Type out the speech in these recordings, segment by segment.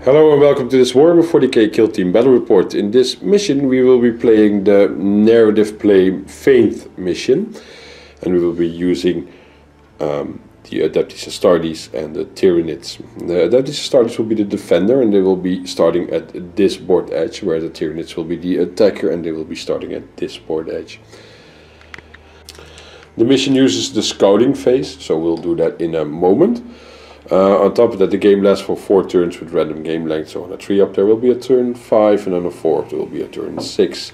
Hello and welcome to this Warhammer 40k Kill Team Battle Report. In this mission we will be playing the narrative play Faith mission, and we will be using the Adeptus Astartes and the Tyranids. The Adeptus Astartes will be the defender and they will be starting at this board edge, where the Tyranids will be the attacker and they will be starting at this board edge. The mission uses the scouting phase, so we'll do that in a moment. On top of that, the game lasts for 4 turns with random game length. So on a 3 up there will be a turn 5, and on a 4 up there will be a turn 6.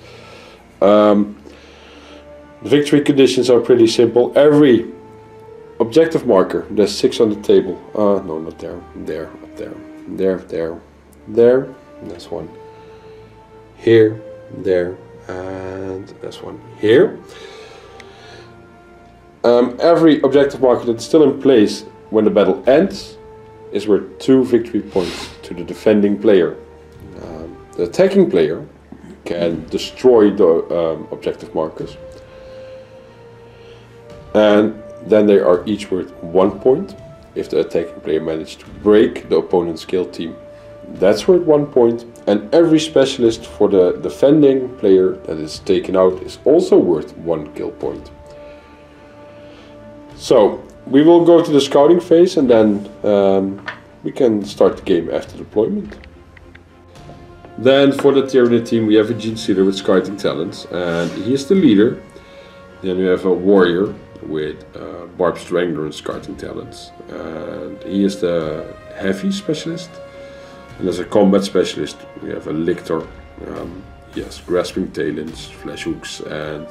The victory conditions are pretty simple. Every objective marker, there's 6 on the table. No, not there. There, up there. There. There's one here, there, and there's one here. Every objective marker that's still in place when the battle ends is worth 2 victory points to the defending player. The attacking player can destroy the objective markers, and then they are each worth 1 point. If the attacking player managed to break the opponent's kill team, that's worth 1 point, and every specialist for the defending player that is taken out is also worth 1 kill point. So we will go to the scouting phase, and then we can start the game after deployment. Then for the Tyranid team we have a Genestealer with scouting talents, and he is the leader. Then we have a warrior with Barbed Strangler and scouting talents, and he is the heavy specialist. And as a combat specialist we have a Lictor. He has grasping talons, flash hooks, and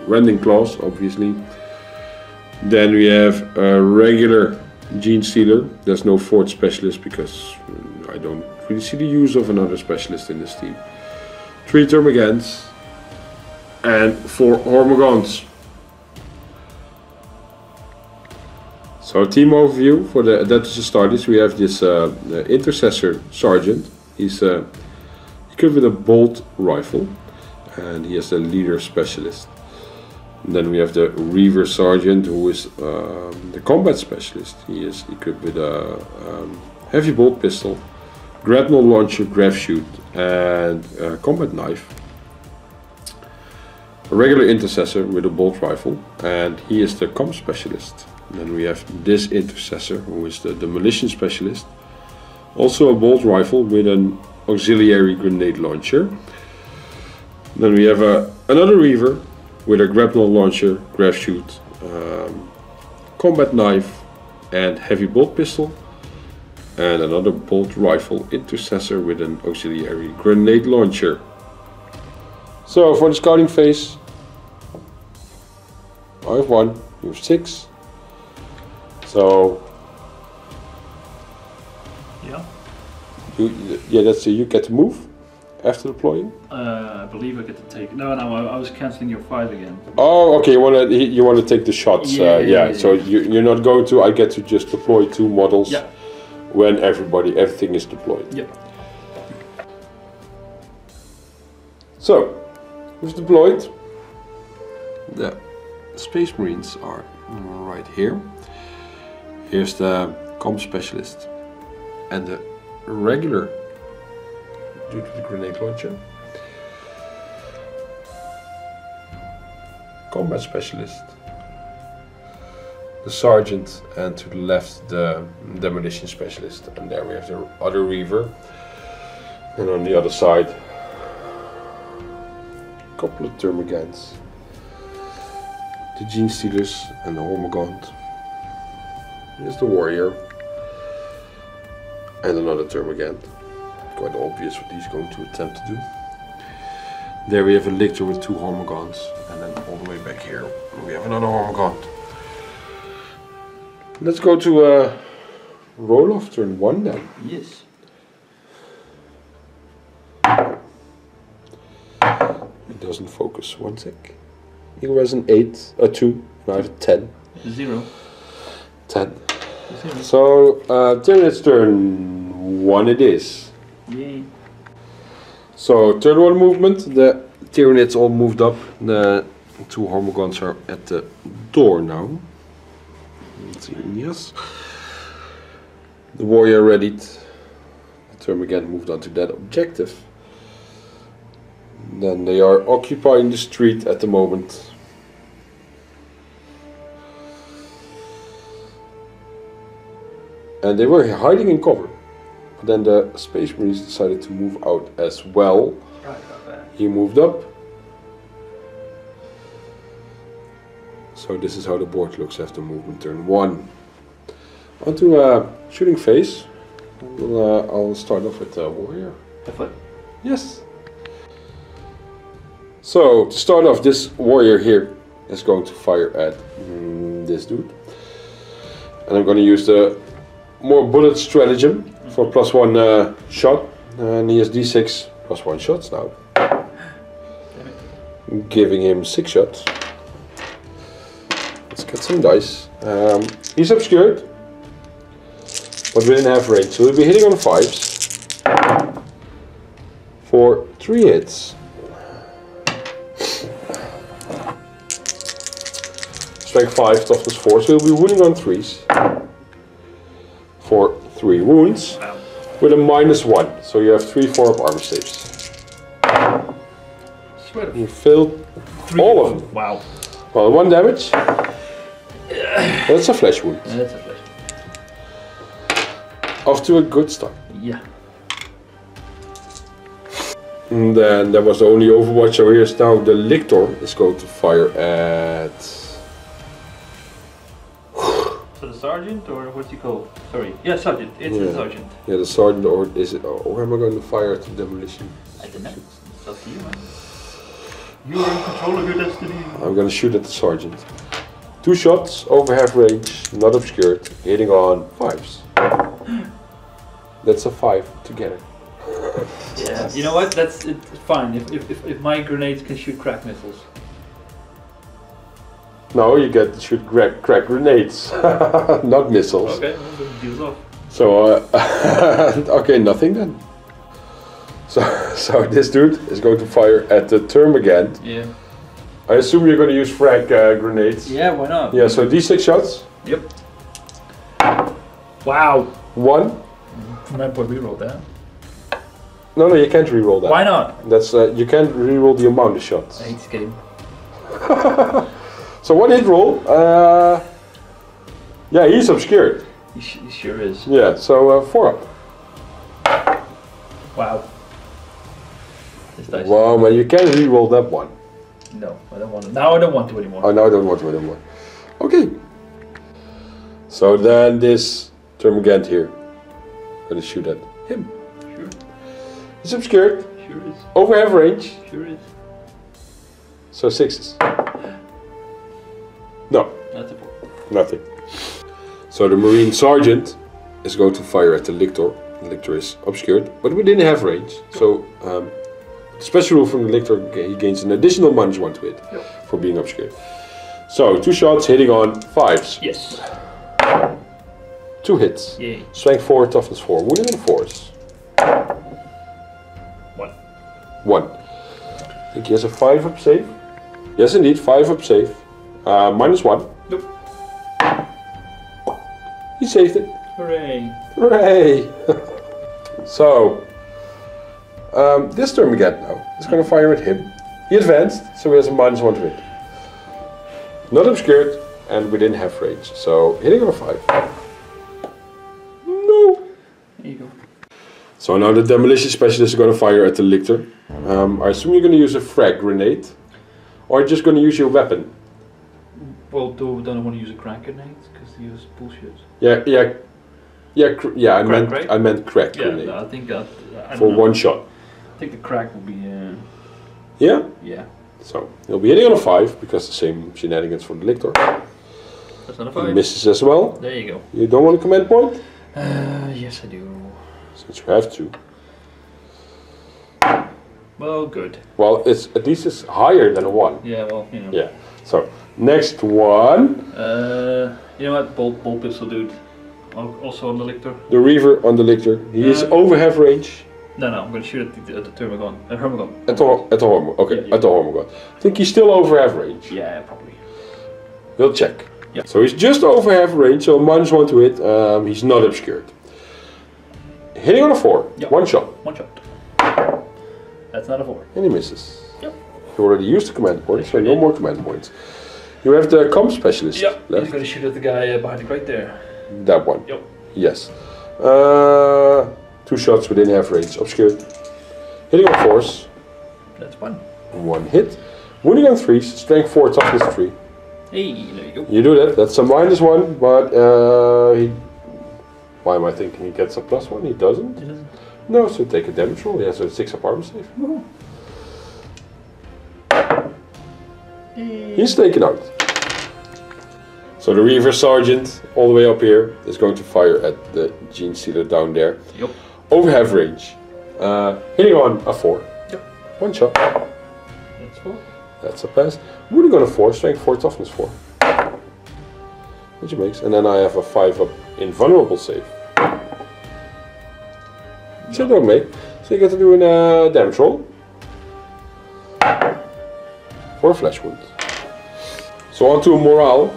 rending claws, obviously. Then we have a regular Genestealer. There's no fourth specialist because I don't really see the use of another specialist in this team. 3 Termagants and 4 Hormagaunts. So team overview for the Adeptus Astartes. We have this Intercessor Sergeant. He's equipped with a bolt rifle, and he has the leader specialist. And then we have the Reaver Sergeant, who is the combat specialist. He is equipped with a heavy bolt pistol, grapnel launcher, grav shoot, and a combat knife. A regular Intercessor with a bolt rifle, and he is the comm specialist. And then we have this Intercessor, who is the demolition specialist. Also a bolt rifle with an auxiliary grenade launcher. And then we have another Reaver with a grapnel launcher, grav shoot, combat knife, and heavy bolt pistol, and another bolt rifle Intercessor with an auxiliary grenade launcher. So for the scouting phase, I have 1, you have 6. So yeah, that's it. You get to move after deploying. I believe I get to take. No, I was cancelling your 5 again. Oh, okay. You want to take the shots? Yeah. So you're not going to. I get to just deploy 2 models. Yeah. When everything is deployed. Yep. So we've deployed. The Space Marines are right here. Here's the comm specialist and the regular, due to the grenade launcher, combat specialist, the sergeant, and to the left the demolition specialist. And there we have the other Reaver, and on the other side a couple of Termagants, the Genestealers and the Hormagaunt. Here's the warrior and another Termagant. Quite obvious what he's going to attempt to do. There we have a Lictor with 2 Hormagaunts, and then all the way back here we have another Hormagaunt. Let's go to roll-off turn 1 then. Yes. It doesn't focus. 1 sec. He has an 8, a 2, and I have a 10. 0. 10. 0. So Tyranid's turn 1 it is. Yay. So turn 1 movement. The Tyranids all moved up. The 2 Hormagaunts are at the door now. Let's see, yes. The warrior readied. The Termagant moved on to that objective. Then they are occupying the street at the moment. And they were hiding in cover. But then the Space Marines decided to move out as well. He moved up. So this is how the board looks after movement turn 1. Onto shooting phase. I'll start off with warrior. The foot. Yes. So to start off, this warrior here is going to fire at this dude. And I'm going to use the more bullet stratagem for +1 shot. And he has d6 +1 shots now. Giving him 6 shots. Let's get some dice. He's obscured, but we didn't have range, so we'll be hitting on 5s for 3 hits. Strength 5, toughness 4, so we'll be wounding on 3s for 3 wounds with a -1, so you have 3 4-up armor saves. You failed all of them. Wow. Well, 1 damage. That's a flesh wound. Yeah, that's a flesh. Off to a good start. Yeah. And then there was the only Overwatch, so here's now the Lictor is going to fire at... So the sergeant, or what's he called? Sorry. Yeah, sergeant. It's the sergeant. Yeah, the sergeant, or is it? Or am I going to fire at the demolition? I don't know. It's up to you, man. You are in control of your destiny. I'm going to shoot at the sergeant. 2 shots, over half range, not obscured, hitting on 5s. That's a 5 together. Yeah. You know what? That's fine. If my grenades can shoot crack missiles. No, you get to shoot crack grenades, not missiles. Okay, well, then deals off. So, okay, nothing then. So this dude is going to fire at the Termagant. Yeah. I assume you're going to use frag grenades. Yeah, why not? Yeah, so d6 shots. Yep. Wow. 1. My boy rerolled that. No, you can't reroll that. Why not? That's you can't reroll the amount of shots. I hate this game. So 1 hit roll. Yeah, he's obscured. He sure is. Yeah, so 4 up. Wow. This dice. Wow, man, you can't reroll that one. No, I don't want to. Now I don't want to anymore. Oh, now I don't want to anymore. Okay. So then this Termagant here, gonna shoot at him. Sure. He's obscured. Sure is. Over half range. Sure is. So 6s. No, That's a 4. nothing. So the Marine Sergeant is going to fire at the Lictor. The Lictor is obscured, but we didn't have range. So special rule from the Lictor, he gains an additional -1 to hit for being obscured. So 2 shots hitting on 5s. Yes. 2 hits. Yay. Strength 4, toughness 4. Wounding on 4s. 1. 1. I think he has a 5-up save. Yes, indeed, 5-up save. -1. Nope. He saved it. Hooray. Hooray! So, this Termagant now is going to fire at him. He advanced, so he has a -1 to hit. Not obscured, and we didn't have range. So, hitting on a 5. No! There you go. So now the Demolition Specialist is going to fire at the Lictor. I assume you're going to use a frag grenade, or just going to use your weapon. Well, don't want to use a crack grenade because they use bullshit. I meant crack grenade. Yeah, I think that for 1 shot. I think the crack will be. Yeah. Yeah. So he'll be hitting on a 5 because the same shenanigans for the Lictor. That's not a 5. He misses as well. There you go. You don't want a command point? Yes, I do. Since you have to. Well, good. Well, it's at least it's higher than a 1. Yeah, well, you know. Yeah. So next one. You know what? Bolt pistol dude. Also on the Lictor. The Reaver on the Lictor. He is over half range. No, I'm going to shoot at the Termagon. Hermagon. At the Hormone. Okay, Yeah. at the Hormone. I think he's still over half range. Yeah, probably. We'll check. Yeah. So he's just over half range, so -1 to hit. He's not obscured. Hitting on a 4. Yep. One shot. One shot. That's not a 4. And he misses. Yep. You already used the command point, so no more command points. You have the comp specialist Yep. left. He's gonna shoot at the guy behind the crate there. That one. Yep. Yes. 2 shots within half range. Obscured. Hitting on 4s. That's 1. 1 hit. Wounding on 3s. Strength 4, toughness 3. Hey, there you go. You do that. That's a -1, but he... Why am I thinking he gets a +1? He doesn't. No, so take a damage roll. He has a 6 up armor save. Woohoo. He's taken out. So the Reaver Sergeant, all the way up here, is going to fire at the Gene Stealer down there. Yep. Over half range. Hitting on a 4. Yep. 1 shot. That's 4. That's a pass. Wounding on a 4, strength 4, toughness 4. Which he makes. And then I have a 5 up invulnerable save. Which I don't make. So you get to do a damage roll. For a flesh wound. So on to a morale.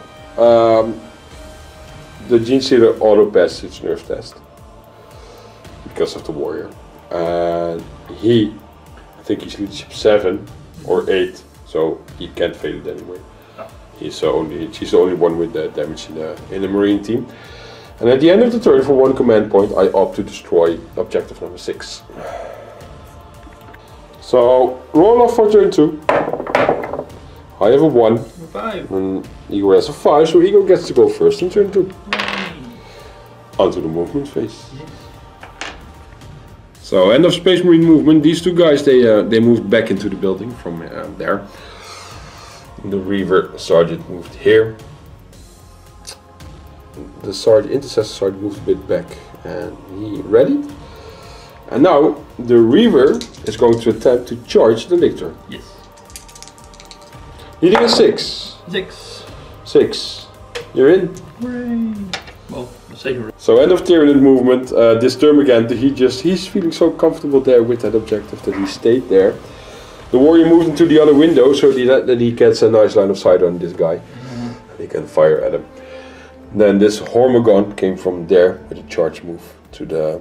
The Gene Stealer auto passed its nerf test. Because of the warrior. And I think he's leadership 7 or 8. So he can't fail it anyway. She's the only one with the damage in the Marine team. And at the end of the turn, for 1 command point, I opt to destroy objective number 6. So roll off for turn 2. I have a 1. 5. And Igor has a 5, so Igor gets to go first in turn 2. Onto the movement phase. So end of Space Marine movement. These 2 guys, they moved back into the building from there. The Reaver Sergeant moved here. The Intercessor Sergeant moved a bit back, and he readied. And now the Reaver is going to attempt to charge the Lictor. Yes. Needing a 6. 6. 6. You're in. Hooray. Well, say hooray. So end of Tyranid movement. This turn again, he's feeling so comfortable there with that objective that he stayed there. The warrior moved into the other window so that he gets a nice line of sight on this guy. He can fire at him. Then this Hormagon came from there with a charge move to the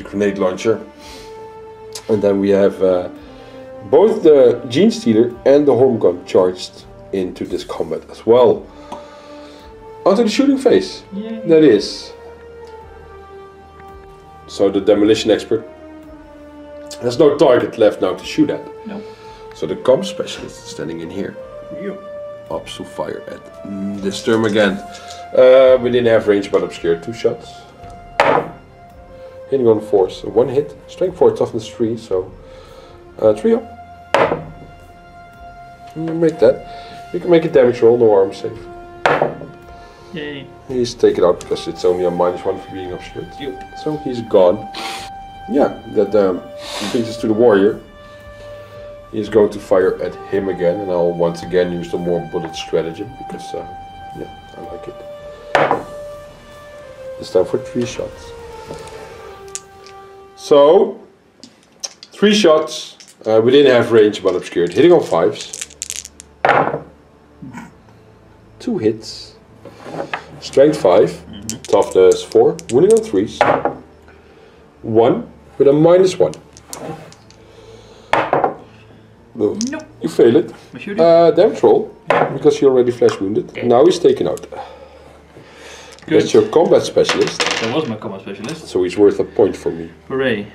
grenade launcher. And then we have both the Gene Stealer and the Hormagon charged into this combat as well. Onto the shooting phase. Yay. That is. So the demolition expert has no target left now to shoot at. No. So the comp specialist is standing in here. Yep. Opts to fire at this term again. Within half range but obscured. 2 shots. Hitting on 4s. 1 hit. Strength 4, toughness 3. So 3 up. Make that. You can make a damage roll, no armor save. Yay. He's taken out because it's only a -1 for being obscured. Yep. So he's gone. Yeah, that brings us to the warrior. He's going to fire at him again, and I'll once again use the more bullet stratagem because yeah, I like it. This time for 3 shots. So 3 shots within half range but obscured, hitting on 5s. 2 hits. Strength 5, toughness 4, wounding on 3s. 1 with a -1. No. Nope. You fail it. Damage roll, because you already flesh wounded. Okay. Now he's taken out. Good. That's your combat specialist, That was my combat specialist. so he's worth a point for me. Hooray.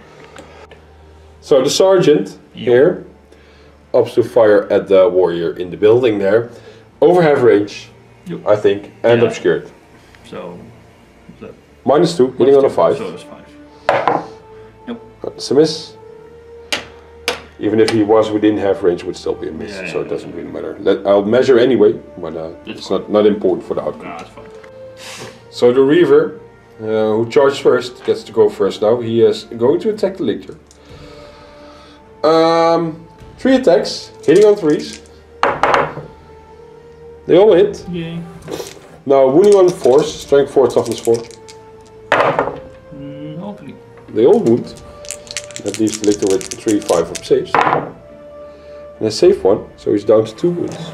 So the sergeant here opts to fire at the warrior in the building there. Over half range, Yep. I think, and Yeah. obscured. So, what's that? -2, hitting on a 5. So it's 5. It's a miss. Even if he was within half range, would still be a miss, Yeah, so yeah. it doesn't really matter. I'll measure anyway, but it's not important for the outcome. Nah, it's fine. So the Reaver, who charged first, gets to go first now. He is going to attack the Lictor. 3 attacks, hitting on 3s. They all hit. Yay. Now wounding on 4s, strength 4, toughness 4. Hopefully. They all wound. That leaves the Lictor with 3, 5 up saves. And a save 1, so he's down to 2 wounds.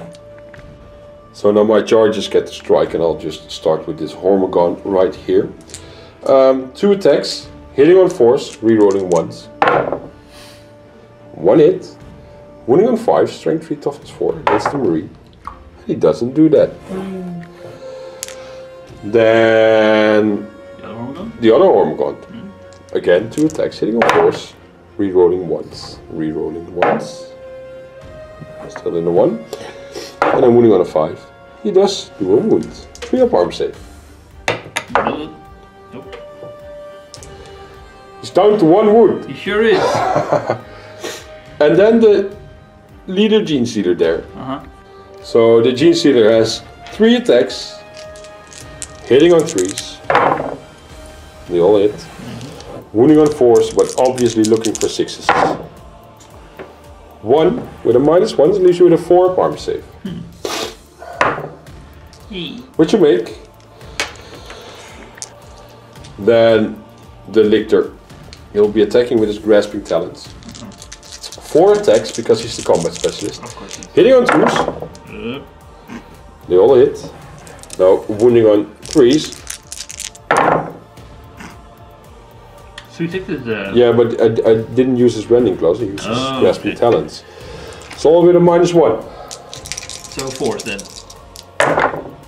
So now my charges get to strike, and I'll just start with this Hormagon right here. 2 attacks, hitting on 4s, rerolling 1s. 1 hit, wounding on 5, strength 3, toughness 4 against the Marine. He doesn't do that. Then the other Hormigaunt. Again, 2 attacks, hitting on 4s, rerolling 1s. Rerolling 1s. Still in the 1. And then wounding on a 5. He does do a wound. 3 up arm save. Nope. He's down to 1 wound. He sure is. And then the leader Genestealer there. So the Genestealer has 3 attacks, hitting on 3s. They all hit. Wounding on 4s, but obviously looking for 6s. 1 with a -1 leaves you with a 4 up arm save. Which you make. Then the Lictor, he'll be attacking with his grasping talons. 4 attacks because he's the combat specialist. Hitting on 2s. They all hit. Now wounding on 3s. So he took the... Yeah, but I didn't use his rending claws, I used his grasping talons. So all with a -1. So 4s then?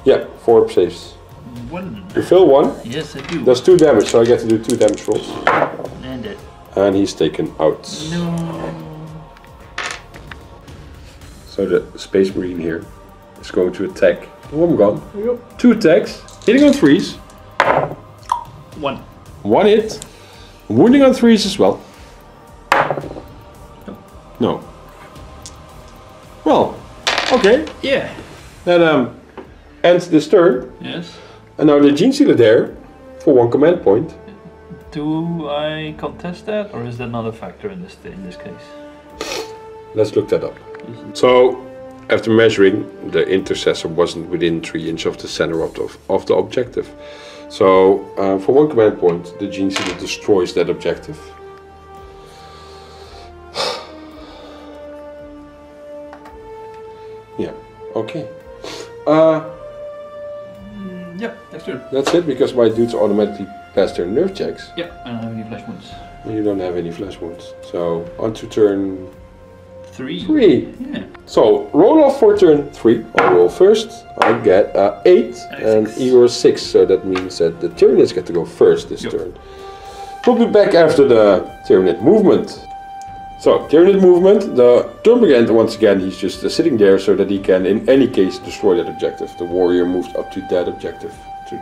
Yeah, 4 up saves. 1. You fill 1. Yes, I do. Does 2 damage, so I get to do 2 damage rolls. And it. And he's taken out. No. So the Space Marine here is going to attack the Wormgun. 2 attacks, hitting on 3s. 1. 1 hit, wounding on 3s as well. No. Well, okay. Yeah. Then ends this turn. Yes. And now the Genestealer there for 1 command point. Do I contest that, or is that not a factor in this case? Let's look that up. So, after measuring, the intercessor wasn't within 3 inches of the center of the objective. So, for 1 command point, the Genestealer destroys that objective. Yeah, okay. Yeah, that's true. That's it, because my dudes automatically pass their nerve checks. Yeah, I don't have any flash wounds. You don't have any flash wounds. So, on to turn 3. 3. Yeah. So, roll off for turn 3. I'll roll first. I get 8 and Igor 6. So that means that the Tyranids get to go first this turn. We'll be back after the Tyranid movement. So, Tyranid movement. The Termagant, once again, he's just sitting there so that he can, in any case, destroy that objective. The warrior moves up to that objective to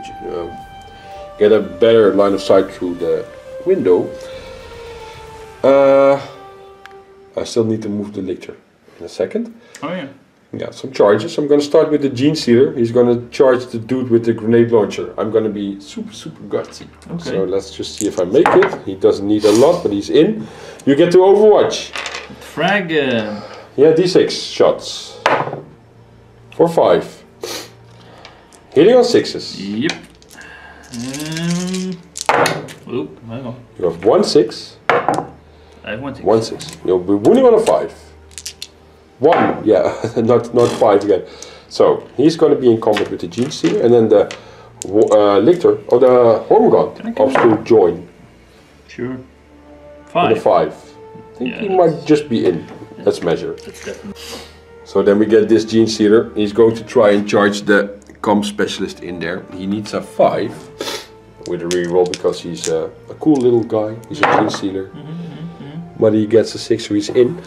get a better line of sight through the window. I still need to move the Lictor in a second. Oh yeah. Yeah, some charges. I'm going to start with the Genestealer. He's going to charge the dude with the grenade launcher. I'm going to be super gutsy. Okay. So let's just see if I make it. He doesn't need a lot, but he's in. You get to Overwatch. Frag. Yeah, d6 shots. For 5. Hitting on 6s. Yep. Oop, hang on. You have 1 6. I have 1 6. 1 6. You'll be wounding on a 5. 1, yeah, not 5 again. So he's going to be in combat with the Genestealer, and then the Lictor or the Hormigaunt opts to join. Sure. With a 5. I think he might just be in. Let's measure. So then we get this Genestealer. He's going to try and charge the comm specialist in there. He needs a 5 with a reroll because he's a cool little guy. He's a Genestealer. But he gets a 6, so he's in.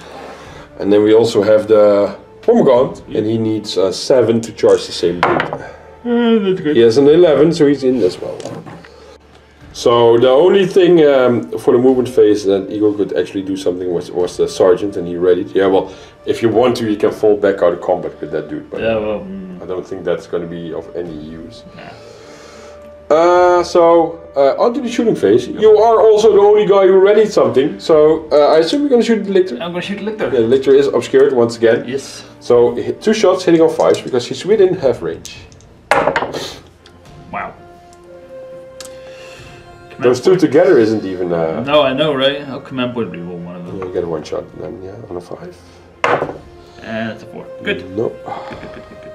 And then we also have the Hormigaunt, and he needs a 7 to charge the same dude. That's good. He has an 11, so he's in as well. So the only thing for the movement phase that Igor could actually do something was the Sergeant, and he readied. Yeah, well, if you want to, you can fall back out of combat with that dude. But yeah, well, I don't think that's going to be of any use. Nah. So, onto the shooting phase. You are also the only guy who readied something, so I assume you're going to shoot the Lictor. I'm going to shoot the Lictor. Yeah, the Lictor is obscured once again. Yes. So, 2 shots hitting on 5s because he's within half range. Wow. Those 2 together isn't even... No, I know, right? I'll command point reroll one of them. You get a 1 shot, then yeah, on a 5. And that's a 4. Good. No. Good.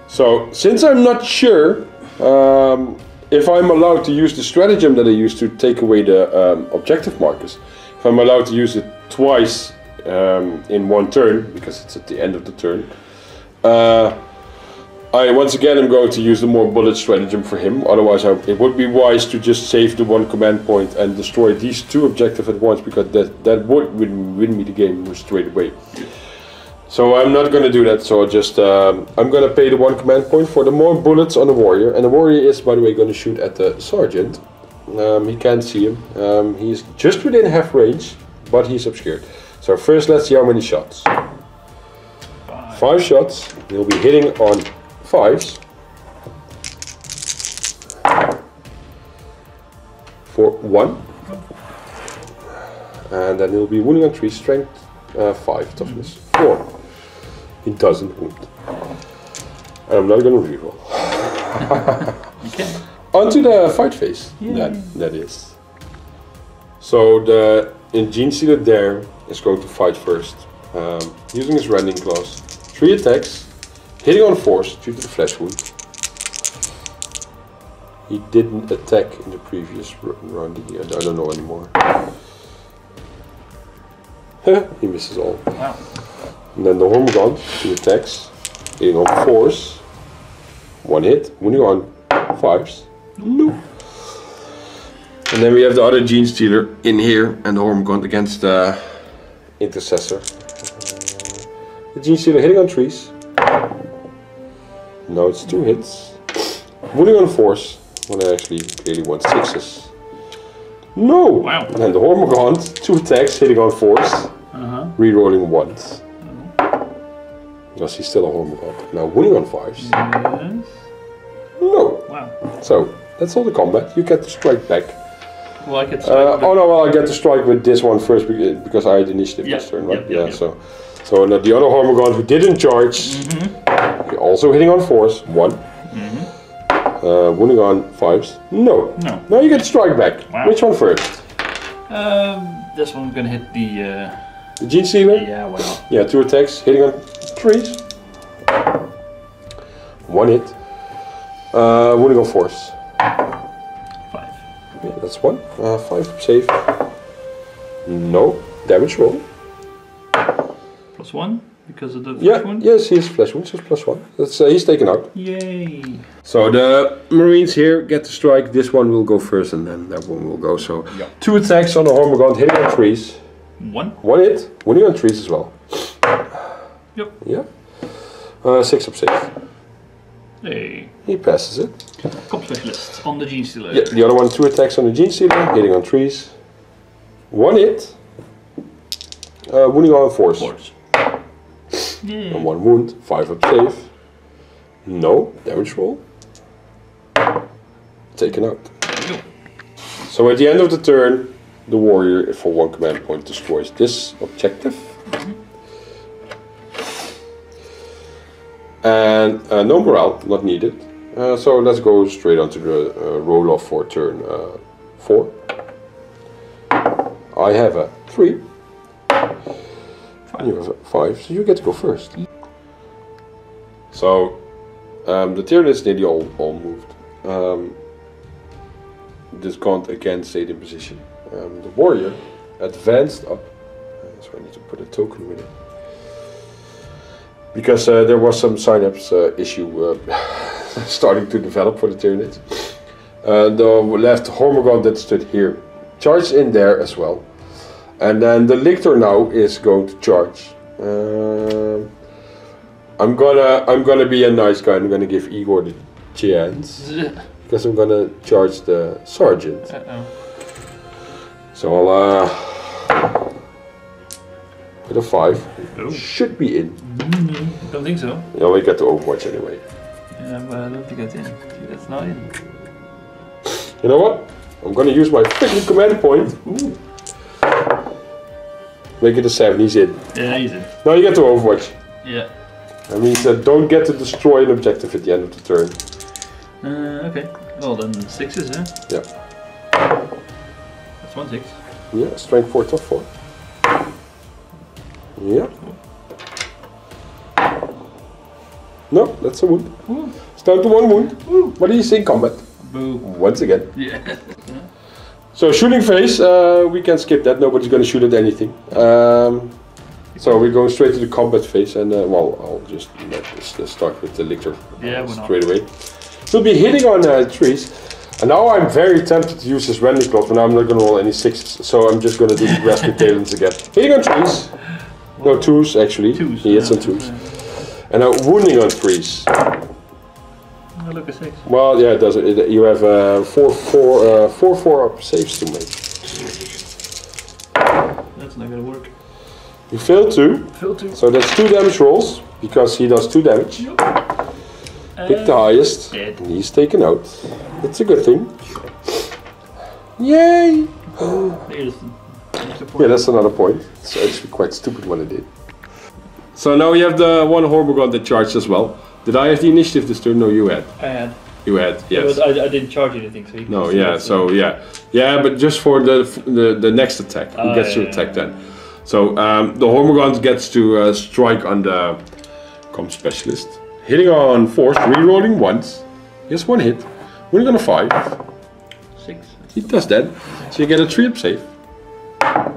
So, since I'm not sure if I'm allowed to use the stratagem that I used to take away the objective markers, if I'm allowed to use it twice in one turn, because it's at the end of the turn, I once again am going to use the more bullet stratagem for him. Otherwise, it would be wise to just save the 1 command point and destroy these 2 objectives at once, because that would win me the game straight away. So I'm not going to do that. So I'm going to pay the 1 command point for the more bullets on the warrior, and the warrior is, by the way, going to shoot at the sergeant. He can't see him. He's just within half range, but he's obscured. So first, let's see how many shots. 5 shots. He'll be hitting on 5s. For 1. And then he'll be wounding on 3, strength 5, toughness 4. He doesn't wound. And I'm not going to reroll. Okay. Onto the fight phase. That is. So the Genestealer there is going to fight first. Using his rending claws. 3 attacks. Hitting on force due to the flesh wound. He didn't attack in the previous round. I don't know anymore. He misses all. Wow. And then the Hormigaunt, 2 attacks. Hitting on force. 1 hit. Wounding on 5s. No. And then we have the other Genestealer in here and the Hormigaunt against the Intercessor. The Genestealer hitting on 3s. No, it's 2 hits. Wounding on force. When I actually clearly want 6s. No! Wow. And then the Hormigaunt, 2 attacks, hitting on force. Rerolling once. Because he's still a Hormigaunt. Now wounding on 5s. Yes. No! Wow. So, that's all the combat. You get to strike back. Well, I get strike oh no, well, I get to strike with this one first because I had initiative this turn, right? So now the other Hormigaunt who didn't charge, also hitting on force, 1. Wounding on 5s. No. Now you get to strike back. Wow. Which one first? This one's gonna hit the Genestealer? yeah, why not? Yeah, 2 attacks, hitting on 3s. 1 hit. Wounding on force. 5. Yeah, that's 1. 5 save. No. Damage roll. +1 because of the flesh wound? Yes, he has flesh wound, so it's +1. That's, he's taken out. Yay! So the Marines here get to strike. This one will go first and then that one will go. So 2 attacks on the Hormigaunt, hitting on 3s. 1 hit, wounding on 3s as well. Yep. Yeah. 6 up save. Hey. He passes it. Comp specialist on the Genestealer. Yeah, the other one, 2 attacks on the Genestealer, hitting on 3s. 1 hit. Wounding on force. Yeah. And 1 wound, 5 up save. No damage roll. Taken out. So at the end of the turn, the warrior for 1 command point destroys this objective. And no morale, not needed. So let's go straight on to the roll off for turn 4. I have a 3. You have a 5, so you get to go first. So the tier list nearly all moved. This Gaunt again stayed in position. The warrior advanced up, so I need to put a token with it. Because there was some synapse issue starting to develop for the Tyranids. The left Hormigaunt that stood here charged in there as well. And then the Lictor now is going to charge. I'm gonna be a nice guy. I'm gonna give Igor the chance because I'm gonna charge the sergeant. So I'll with a 5. Should be in. Don't think so. You only get to Overwatch anyway. Yeah, but I don't think it's in. See, that's not in. You know what? I'm gonna use my freaking command point. Ooh. Make it a 7. He's in. Yeah, he's in. Now you get to Overwatch. Yeah. That means that don't get to destroy an objective at the end of the turn. Okay. Well then 6s, huh? Yeah. That's 1 6. Yeah, strength 4, tough 4. Yeah. No, that's a wound. It's down to 1 wound. What do you think, combat? Boo. once again. Yeah. So shooting phase, we can skip that. Nobody's going to shoot at anything. So we're going straight to the combat phase, and well, I'll just let's start with the lictor straight away. We'll be hitting on trees, and now I'm very tempted to use this random cloth, and I'm not going to roll any sixes, so I'm just going to do the Raspberry Talons again. Hitting on trees, no twos actually. Twos. He hits on twos, and now wounding on trees. Oh, look at 6. Well, yeah, it does. You have 4 up saves to make. That's not going to work. You fail 2. Fail 2. So that's 2 damage rolls, because he does 2 damage. Pick the highest, Dead. and he's taken out. That's a good thing. Yay! Yeah, that's another point. It's actually quite stupid what I did. So now we have the one Hormigond that charged as well. Did I have the initiative this turn? No, you had. I had. You had, yes. But I didn't charge anything, so you can No, see yeah, that, so yeah. Yeah, but just for the next attack. Who gets to attack then? So the Hormigond gets to strike on the Com Specialist. Hitting on 4, rerolling once. He has 1 hit. Winning on a 5. 6. He does that. So you get a 3 up save. 5.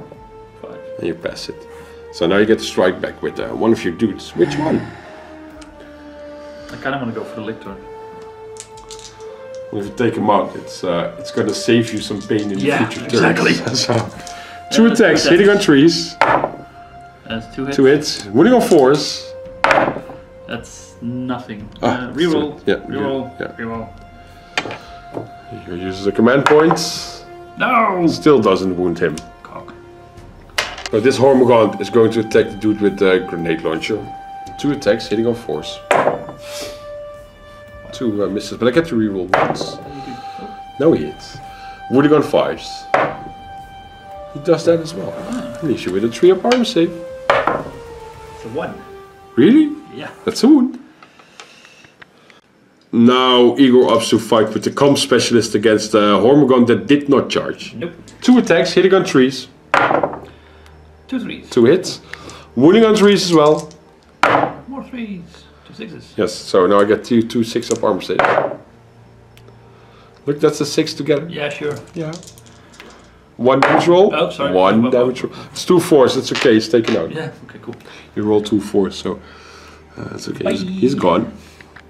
And you pass it. So now you get to strike back with one of your dudes. Which one? I kind of want to go for the lictor. Well, if you take him out, it's going to save you some pain in the future exactly. turns. So 2 attacks, hitting on trees. That's 2 hits. 2 hits. Winning on 4s. That's nothing. Ah, Reroll. so, yeah, Reroll. yeah. Reroll. He uses the command points. No! Still doesn't wound him. Cock. But this Hormigond is going to attack the dude with the grenade launcher. 2 attacks, hitting on 4s. 2 misses, but I get to reroll once. No, he hits. Wounding on 5s. He does that as well. And leaves you with a 3 up armor save. It's a 1. Really? Yeah. That's a wound. Now Igor ups to fight with the Com Specialist against the Hormigond that did not charge. Nope. 2 attacks, hitting on 3s. 2 3s. 2 hits. Wounding on 3s as well. More 3s. 2 6s. Yes, so now I get 2 6 up armor save. Look, that's a 6 together. Yeah, sure. Yeah. 1 damage roll. Oh, sorry. 1 damage roll. It's 2 4s, it's okay, it's taken out. Yeah, okay, cool. You roll 2 4s, so that's okay. He's gone.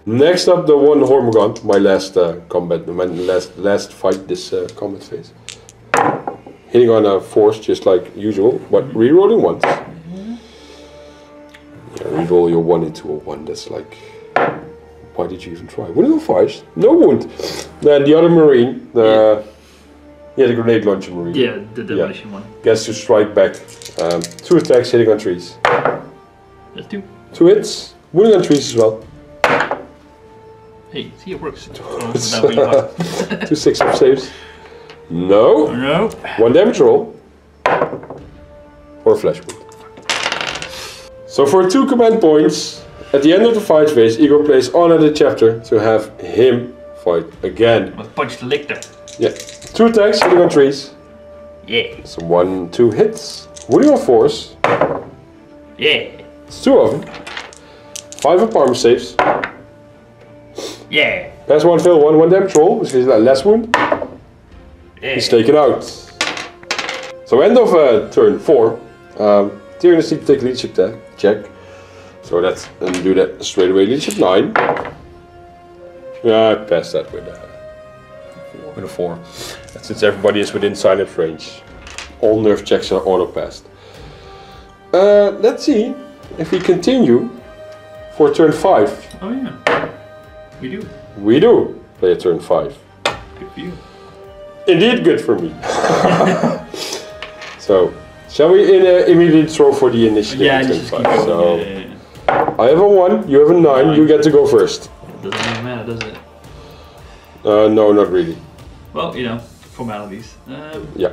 Next up, the one Hormigond, my last combat, my last fight this combat phase. Hitting on a 4s just like usual, but rerolling once. Yeah, reroll your 1 into a 1. That's like, why did you even try? Winning on 5s, no wound. Then the other Marine, the grenade launcher Marine. Yeah, the demolition one. Gets to strike back. 2 attacks, hitting on 3s. That's 2. 2 hits, winning on 3s as well. Hey, see, it works. 2 6 up saves. No. No. 1 damage roll. Or a flash wound. So for 2 command points, at the end of the fight phase, Igor plays on at the chapter to have him fight again. With punch the lictor. Yeah. 2 attacks, hitting on 3s. Yeah. So 1, 2 hits. Wounding on 4s. Yeah. It's 2 of them. 5 up armor saves. Yeah. Pass 1, fail 1, 1 damage roll, which is less wound. Yeah. He's taken out. So end of turn 4. Tyrion needs to take leadership check. So that's, and do that straight away. Leadership 9. Yeah, I passed that with a 4. And since everybody is within silent range, all nerf checks are auto passed. Let's see if we continue for turn 5. Oh yeah. We do. We do play a turn 5. Good for you. Indeed good for me. So, shall we immediately throw for the initiative? Yeah, in turn just 5? keep going. So, Yeah. I have a 1, you have a 9, you get to go first. Doesn't really matter, does it? No, not really. Well, you know, formalities. Yeah.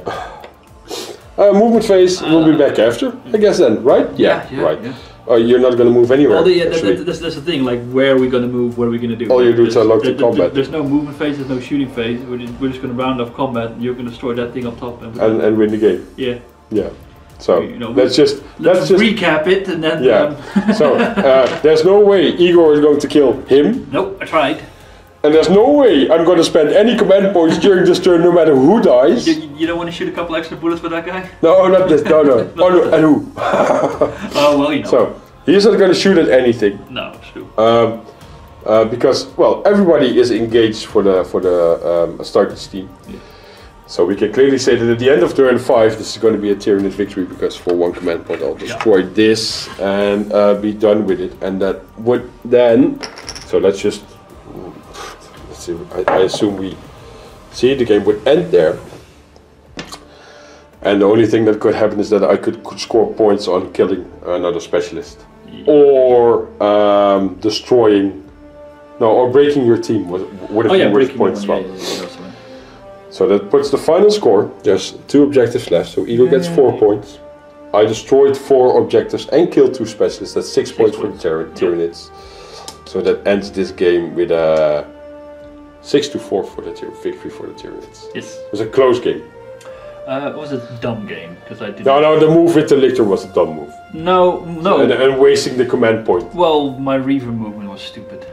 Movement phase, we'll be back after, I guess then, right? Yeah, right. Yeah. Oh, you're not going to move anywhere, Well, actually. that's the thing, like, where are we going to move, what are we going to do? All you do is unlock the combat. There's no movement phase, there's no shooting phase, we're just going to round off combat, and you're going to destroy that thing up top. And win the game. Yeah. Yeah. So, You know, let's just recap it, and then... Yeah. So, there's no way Igor is going to kill him. Nope, I tried. And there's no way I'm going to spend any command points during this turn, no matter who dies. You don't want to shoot a couple extra bullets with that guy? No, not this. No, no. Oh, no. And who? Oh, well, you know. So, he's not going to shoot at anything. No, it's true. Because, well, everybody is engaged for the Astartes team. Yeah. So we can clearly say that at the end of turn 5, this is going to be a Tyranid victory, because for 1 command point I'll destroy this and be done with it. And that would then, so let's see, I assume we see the game would end there. And the only thing that could happen is that I could score points on killing another specialist. Yeah. Or destroying, no, or breaking your team would have been worth points as well. So that puts the final score. There's 2 objectives left, so Eagle gets 4 points. I destroyed 4 objectives and killed 2 specialists. That's 6 points for the Tyranids. So that ends this game with a 6-4 for the victory for the Tyranids. Yes. It was a close game. It was a dumb game because I didn't. No, the move with the Lictor was a dumb move. No. And wasting the command point. Well, my Reaver movement was stupid.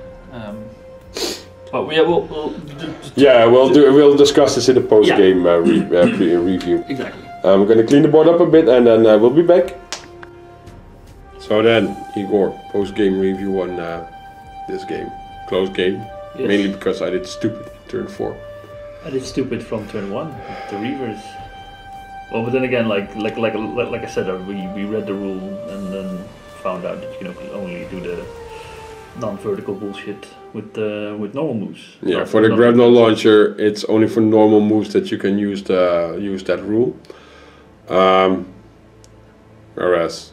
But we'll discuss this in the post game review. Exactly. I'm going to clean the board up a bit and then we'll be back. So then, Igor, post game review on this game. Close game, yes. Mainly because I did stupid turn 4. I did stupid from turn 1. The Reavers. Well, but then again, like I said, we read the rule and then found out that you can only do the non-vertical bullshit with normal moves. Yeah, for the Grabnall launcher, it's only for normal moves that you can use that rule. Whereas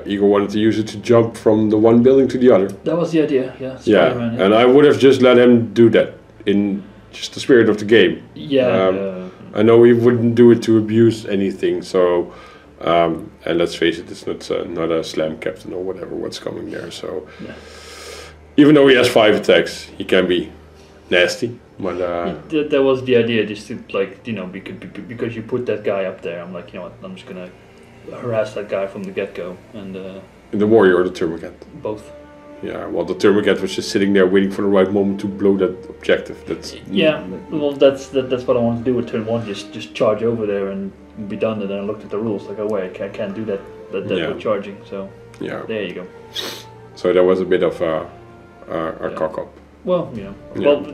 Eagle wanted to use it to jump from the one building to the other. That was the idea, yeah. Yeah, and I would have just let him do that in just the spirit of the game. Yeah. I know he wouldn't do it to abuse anything, so and let's face it, it's not a slam captain or whatever what's coming there. So even though he has 5 attacks, he can be nasty. But that was the idea, just to because you put that guy up there. I'm like, you know what, I'm just gonna harass that guy from the get-go and. The warrior or the Termagant? Both. Yeah, well, the Termagant was just sitting there waiting for the right moment to blow that objective. That's well, that's what I want to do with turn 1. Just charge over there and be done. And then I looked at the rules, like, oh wait, I can't do that with charging. So there you go. So there was a bit of a cock up. Well, well,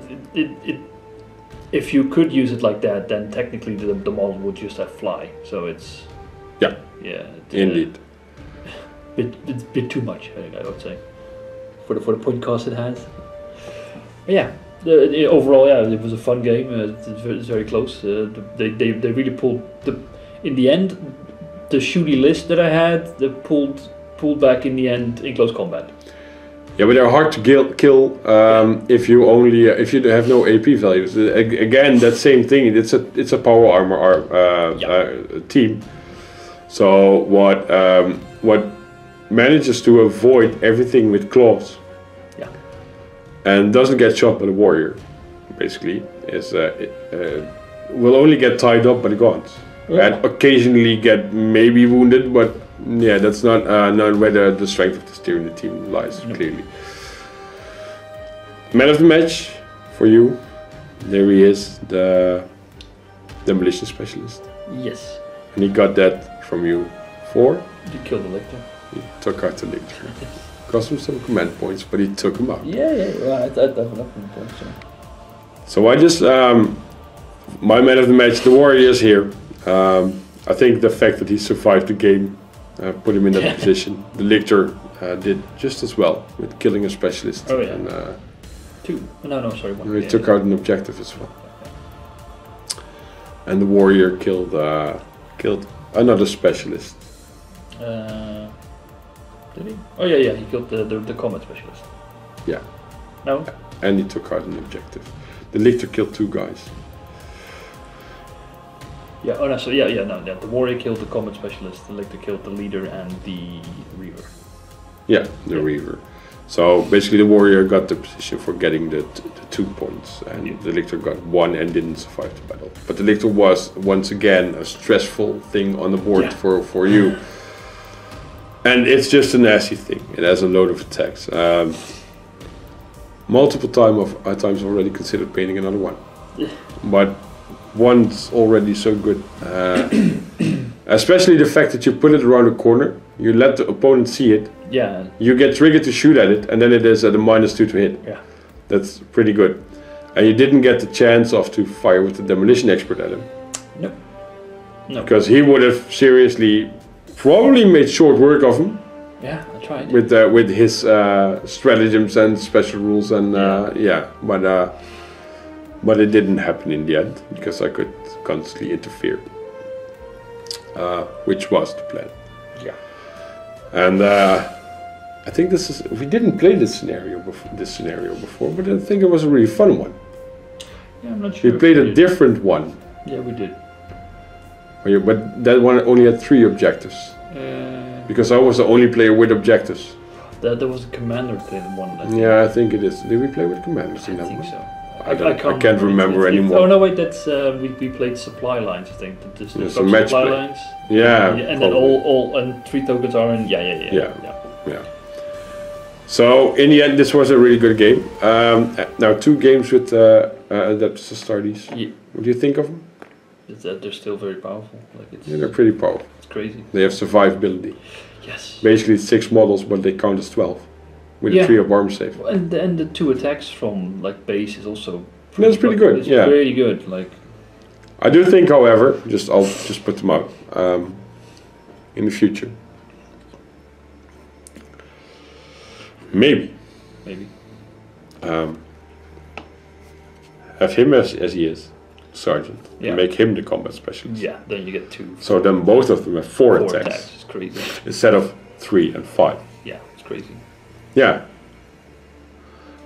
if you could use it like that, then technically the model would just have fly. So it's indeed. It's a bit too much, I would say, for the point cost it has. But yeah, overall, it was a fun game. It's very close. They really pulled in the end. The shooty list that I had, they pulled back in the end in close combat. Yeah, but they're hard to kill if you have no AP values. Again, that same thing. It's a power armor team. So what manages to avoid everything with claws, and doesn't get shot by the warrior, basically, is will only get tied up by the guns, and occasionally get maybe wounded, but that's not where the strength of the Tyranid team lies, clearly. Man of the match for you, there he is, the demolition specialist. Yes. And he got that from you for? You killed the Lictor. He took out the Lictor. Cost him some command points, but he took him out. Well, I have enough command points. So I just, my man of the match, the warrior is here. I think the fact that he survived the game put him in that position. The Lictor did just as well with killing a specialist. Oh yeah. And, 2. No, sorry, 1. He took out an objective as well. And the warrior killed another specialist. Did he? Oh yeah, he killed the combat specialist. Yeah. No? And he took out an objective. The Lictor killed 2 guys. Yeah, the warrior killed the combat specialist, the Lictor killed the leader and the Reaver. Yeah, the Reaver. So basically the warrior got the position for getting the 2 points, and the Lictor got 1 and didn't survive the battle. But the Lictor was once again a stressful thing on the board for you. And it's just a nasty thing. It has a load of attacks. multiple times already considered painting another one. But one's already so good. Especially the fact that you put it around the corner, you let the opponent see it. Yeah. You get triggered to shoot at it, and then it is at a -2 to hit. Yeah. That's pretty good. And you didn't get the chance of to fire with the demolition expert at him. Nope. No. Because he would have seriously probably made short work of him. Yeah, I tried. With his stratagems and special rules and but it didn't happen in the end because I could constantly interfere, which was the plan. Yeah. And I think we didn't play this scenario before, but I think it was a really fun one. Yeah, I'm not sure. We played a different one. Yeah, we did. But that one only had 3 objectives. Because I was the only player with objectives. There was a commander played one. Yeah, I think it is. Did we play with commanders in that one? I think so. I can't remember anymore. Oh no, wait, that's we played supply lines. I think so match supply play. lines. Yeah, and then all and 3 tokens are in. Yeah. So in the end, this was a really good game. Now 2 games with Adeptus Astartes. Yeah. What do you think of them? They're still very powerful. They're pretty powerful. It's crazy. They have survivability. Yes. Basically, it's 6 models, but they count as 12 with a 3 of armor save. And the 2 attacks from base is also. That's pretty good. It's pretty good. I do think, however, I'll just put them out in the future. Maybe. Have him as he is, sergeant. Yeah. Make him the combat specialist. Yeah. Then you get 2. So then both of them have 4 attacks. It's crazy. Instead of 3 and 5. Yeah, it's crazy. Yeah.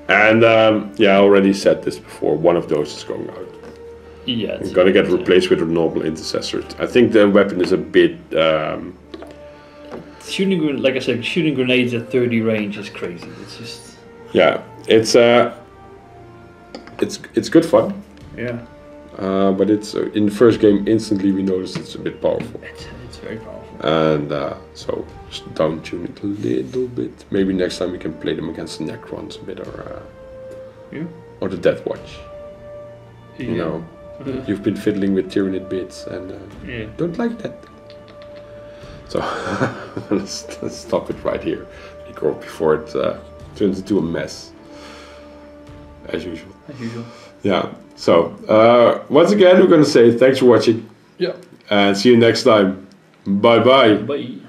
And I already said this before. One of those is going out. Yeah. It's gonna get replaced with a normal intercessor. I think the weapon is a bit. Like I said, shooting grenades at 30 range is crazy. It's just. Yeah, it's good fun. Yeah. But it's in the first game instantly we noticed it's a bit powerful. It's very powerful. And so just down tune it a little bit. Maybe next time we can play them against the Necrons a bit or the Death Watch. You know, you've been fiddling with Tyranid bits and don't like that. So let's stop it right here before it turns into a mess. As usual. Yeah. So once again, we're going to say thanks for watching. Yeah. And see you next time. Bye bye. Bye.